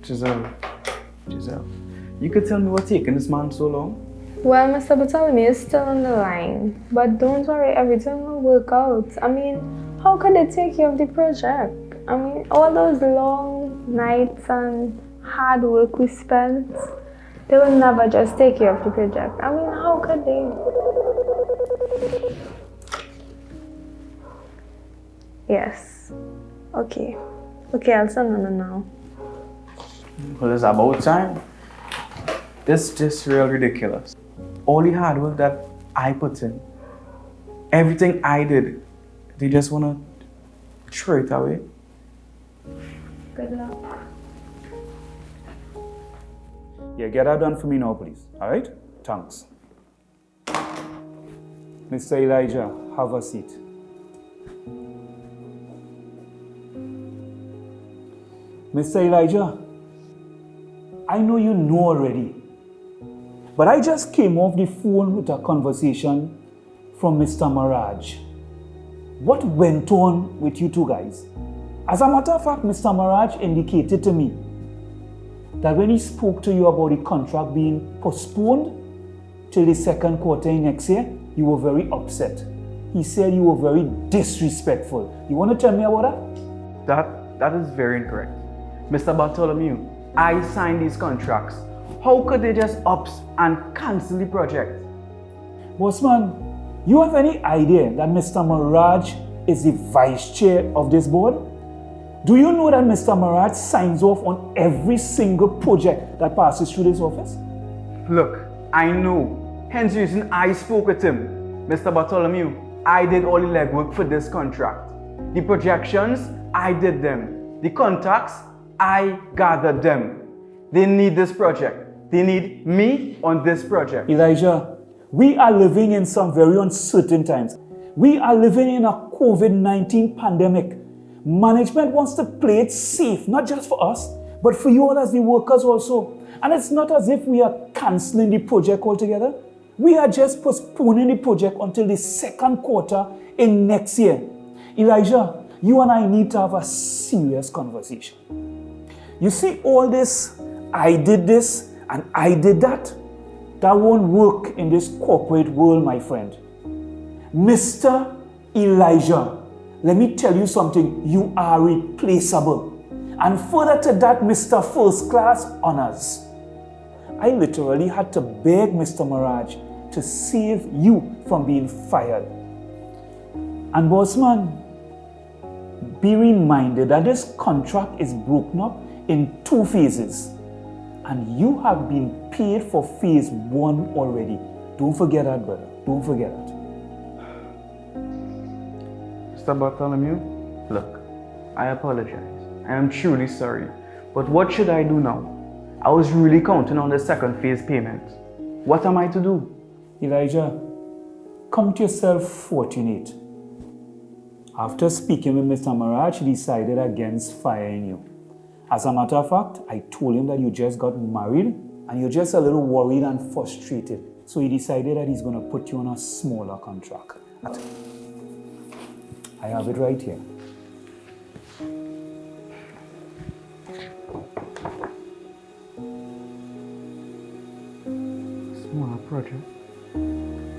Giselle, you could tell me what's taking this man so long? Well, Mr. Bartholomew is still on the line, but don't worry, everything will work out. I mean, how could they take care of the project? I mean, all those long nights and hard work we spent, they will never just take care of the project. I mean, how could they? Yes. Okay, I'll send them now. Well, it's about time. This is just real ridiculous. All the hard work that I put in, everything I did, they just want to throw it away. Good luck. Yeah, get that done for me now, please. All right? Thanks. Mr. Elijah, have a seat. Mr. Elijah, I know you know already, but I just came off the phone with a conversation from Mr. Maraj. What went on with you two guys? As a matter of fact, Mr. Maraj indicated to me that when he spoke to you about the contract being postponed till the second quarter next year, you were very upset. He said you were very disrespectful. You want to tell me about that? That is very incorrect. Mr. Bartholomew, I signed these contracts. How could they just ups and cancel the project? Bossman, you have any idea that Mr. Maraj is the vice chair of this board? Do you know that Mr. Maraj signs off on every single project that passes through this office? Look, I know. Hence the reason I spoke with him. Mr. Bartholomew, I did all the legwork for this contract. The projections, I did them. The contacts, I gathered them. They need this project. They need me on this project. Elijah, we are living in some very uncertain times. We are living in a COVID-19 pandemic. Management wants to play it safe, not just for us, but for you all as the workers also. And it's not as if we are cancelling the project altogether. We are just postponing the project until the second quarter in next year. Elijah, you and I need to have a serious conversation. You see all this, I did this and I did that, that won't work in this corporate world, my friend. Mr. Elijah, let me tell you something, you are replaceable. And further to that, Mr. First Class Honors. I literally had to beg Mr. Maraj to save you from being fired. And bossman, be reminded that this contract is broken up in 2 phases. And you have been paid for phase 1 already. Don't forget that, brother. Don't forget that. Mr. Bartholomew, look, I apologize. I am truly sorry. But what should I do now? I was really counting on the second phase payment. What am I to do? Elijah, count yourself fortunate. After speaking with Mr. Maraj, he decided against firing you. As a matter of fact, I told him that you just got married and you're just a little worried and frustrated. So he decided that he's going to put you on a smaller contract. I have it right here.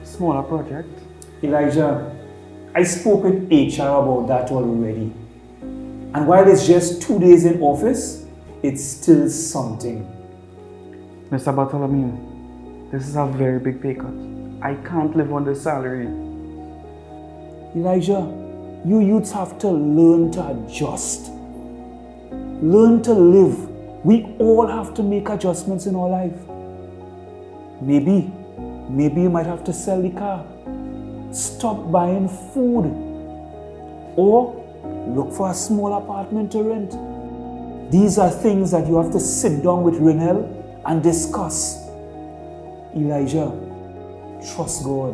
Smaller project? Elijah, I spoke with HR about that already. And while it's just 2 days in office, it's still something. Mr. Bartholomew, this is a very big pay cut. I can't live on this salary. Elijah, you youths have to learn to adjust. Learn to live. We all have to make adjustments in our life. Maybe you might have to sell the car. Stop buying food. Or look for a small apartment to rent. These are things that you have to sit down with Renelle and discuss. Elijah, trust God.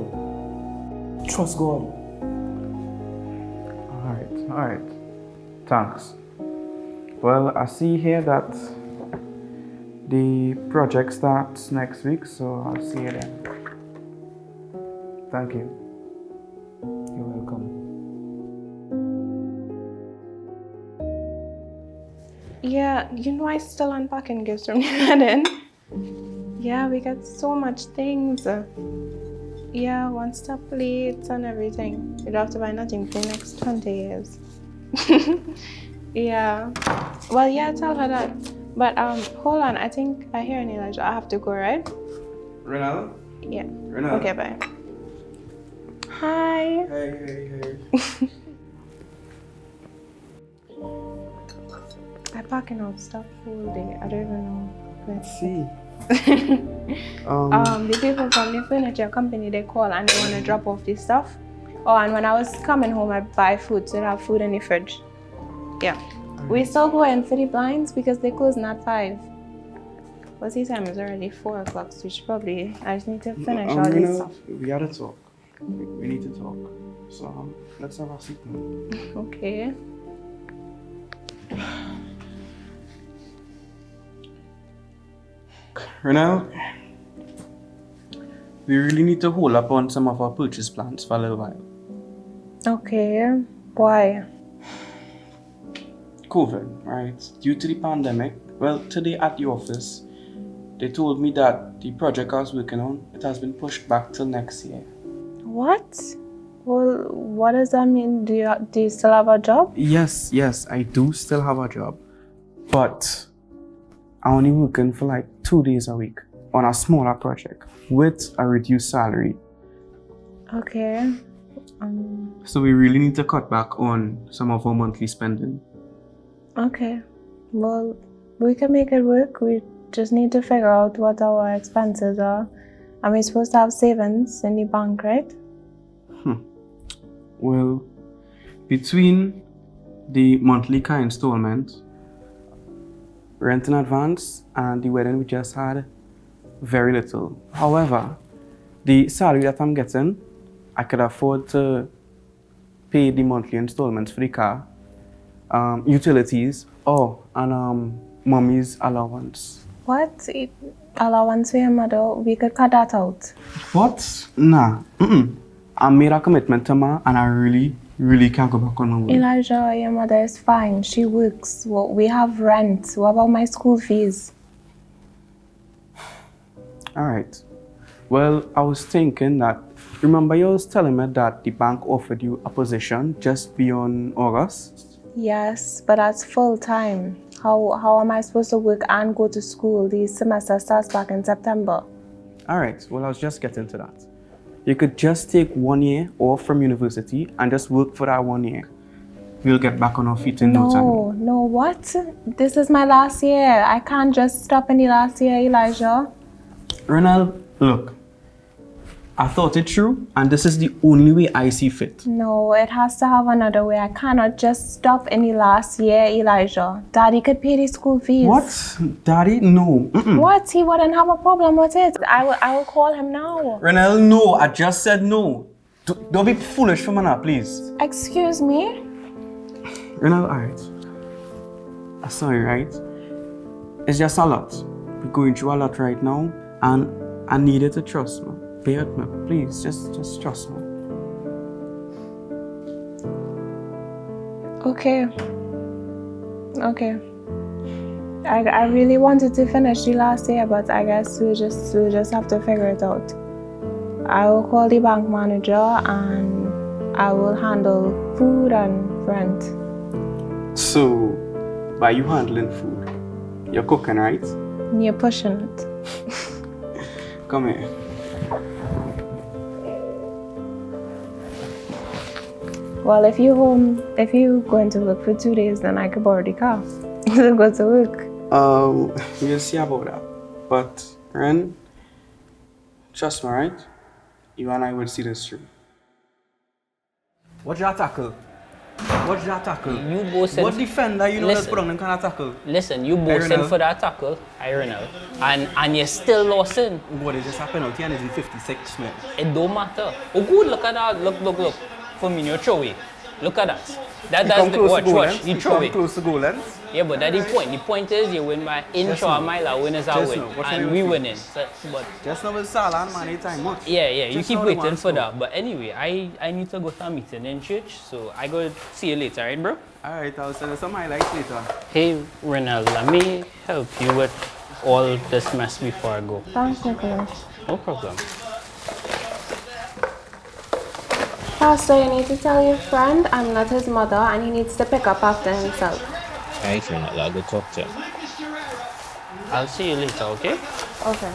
Trust God. All right. Thanks. Well, I see here that the project starts next week, so I'll see you then. Thank you. You're welcome. Yeah, I still unpacking gifts from the wedding. Yeah, we got so much things. Yeah, one-stop plates and everything. You don't have to buy nothing for the next 20 years. Yeah. Well, yeah, tell her that. But hold on, I think I hear Elijah. I have to go, right? Renelle? Yeah. Renelle? Okay, bye. Hi. Hey. I'm packing out stuff all day. I don't even know. Let's see. The people from the furniture company, they call and they want to drop off this stuff. Oh, and when I was coming home, I buy food, so they have food in the fridge. Yeah. We still going for the blinds because they're closing at 5. What's the time? It's already 4 o'clock, so I just need to finish all this stuff. We gotta talk. We need to talk. So let's have a seat now. Okay. Renelle, we really need to hold up on some of our purchase plans for a little while. Okay. Why? COVID, right? Due to the pandemic, well, today at the office, they told me that the project I was working on, it has been pushed back till next year. What? Well, what does that mean? Do you still have a job? Yes, I do still have a job. But I'm only working for like 2 days a week on a smaller project with a reduced salary. Okay. So we really need to cut back on some of our monthly spending. Okay. Well, we can make it work. We just need to figure out what our expenses are. And we're supposed to have savings in the bank, right? Well, between the monthly car installment, rent in advance, and the wedding we just had, very little. However, the salary that I'm getting, I could afford to pay the monthly installments for the car, utilities, and mommy's allowance. What? Allowance for your mother? We could cut that out. What? Nah. I made a commitment to Ma, and I really can't go back on my word. Elijah, your mother is fine. She works. Well, we have rent. What about my school fees? All right. Well, I was thinking that, remember you was telling me that the bank offered you a position just beyond August? Yes, but that's full time. How am I supposed to work and go to school? The semester starts back in September. All right. Well, I was just getting to that. You could just take 1 year off from university and just work for that 1 year. We'll get back on our feet in no time. No, what? This is my last year. I can't just stop in the last year, Elijah. Renelle, look. I thought it through, and this is the only way I see fit. No, it has to have another way. I cannot just stop in the last year, Elijah. Daddy could pay the school fees. What? Daddy? No. What? He wouldn't have a problem with it. I will call him now. Renelle, no. I just said no. Don't be foolish for me now, please. Excuse me? Renelle, alright. I'm sorry, right? It's just a lot. We're going through a lot right now, and I need you to trust me. Bear with me, please. Just trust me. Okay. I really wanted to finish the last year, but I guess we'll just have to figure it out. I will call the bank manager and I will handle food and rent. So, by you handling food, you're cooking, right? You're pushing it. Come here. Well, if you're going to work for 2 days, then I could borrow the car to go to work. We'll see about that. But, Ren, trust me, right? You and I will see this through. What's your tackle? You both What defender you know that's put on them kind of tackle? Listen, you both in for that tackle, Renelle, and you're still lost in. What is just happening out here and it's in 56, man. It don't matter. Oh good, look at that. Look. For me, you're throw away. Look at that. That You does come the close watch, to goal watch. length. You You throw come it. close to goal length. Yeah, but that's the point. The point is you win by inch or a mile, or winners are Just win. now, what And you we see? winning. So, but Just now with Salah and Mane time much. yeah, you Just keep now the waiting one for score. that. But anyway, I need to go to a meeting in church, so I go see you later, right, bro? Alright, I'll send you some highlights later. Hey, Renelle, let me help you with all this mess before I go. Thanks, Nicholls. No problem. Pastor, you need to tell your friend I'm not his mother and he needs to pick up after himself. Hey, Renelle, I'll go talk to him. I'll see you later, okay? Okay.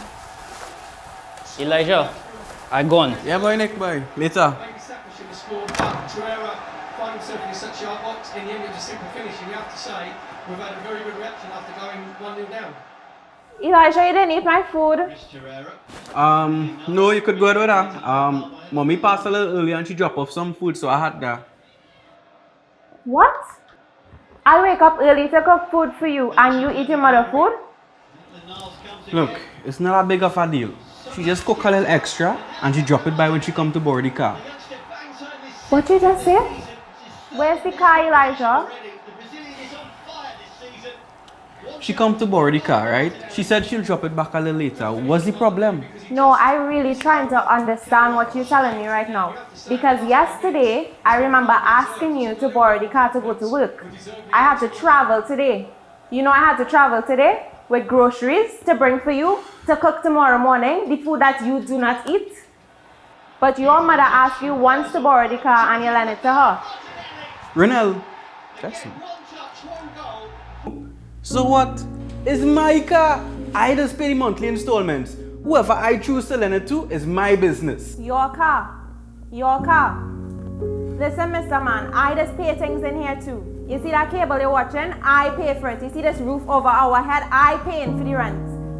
Elijah, I gone. Yeah, boy, Nick, boy. Later. Find himself in such a hard box. In the end, it was a simple finish, and you have to say we've had a very good reaction after going 1-0 down. Elijah, you didn't eat my food. No, you could go ahead with that. Mommy passed a little early and she dropped off some food, so I had that. What? I wake up early to cook food for you and you eat your mother food? Look, it's not that big of a deal. She just cook a little extra and she drop it by when she come to board the car. What you just say? Where's the car, Elijah? She come to board the car, right? She said she'll drop it back a little later. What's the problem? No, I'm really trying to understand what you're telling me right now. Because yesterday, I remember asking you to borrow the car to go to work. I had to travel today. You know I had to travel today with groceries to bring for you to cook tomorrow morning, the food that you do not eat. But your mother asked you once to borrow the car and you lent it to her. Renelle, that's me. So what? It's my car. I just pay the monthly installments. Whoever I choose to lend it to is my business. Your car. Your car. Listen, Mr. Man, I just pay things in here too. You see that cable you're watching? I pay for it. You see this roof over our head? I pay for the rent.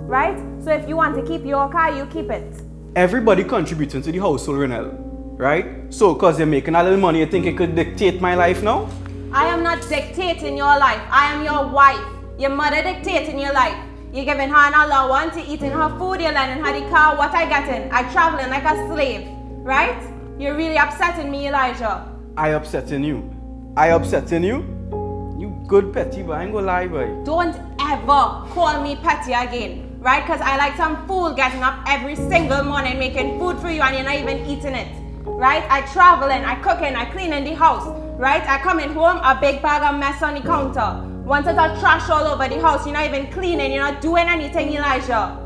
Right? So if you want to keep your car, you keep it. Everybody contributing to the household, Renelle. Right? So, because you're making a little money, you think you could dictate my life now? I am not dictating your life. I am your wife. Your mother dictating your life. You're giving her an allowance, you're eating her food, you're lending her the car. What I getting? I traveling like a slave. Right? You're really upsetting me, Elijah. I upsetting you. I upsetting you? You good petty, but I ain't gonna lie, boy. Don't ever call me petty again. Right? Because I like some fool getting up every single morning making food for you and you're not even eating it. Right? I traveling, I cooking, I cleaning the house. Right? I coming home, a big bag of mess on the counter. Once it's a trash all over the house, you're not even cleaning, you're not doing anything, Elijah.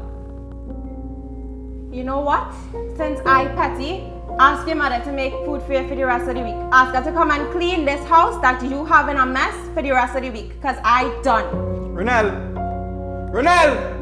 You know what? Since I petty, ask your mother to make food for you for the rest of the week. Ask her to come and clean this house that you have in a mess for the rest of the week. Because I done. Renelle! Renelle!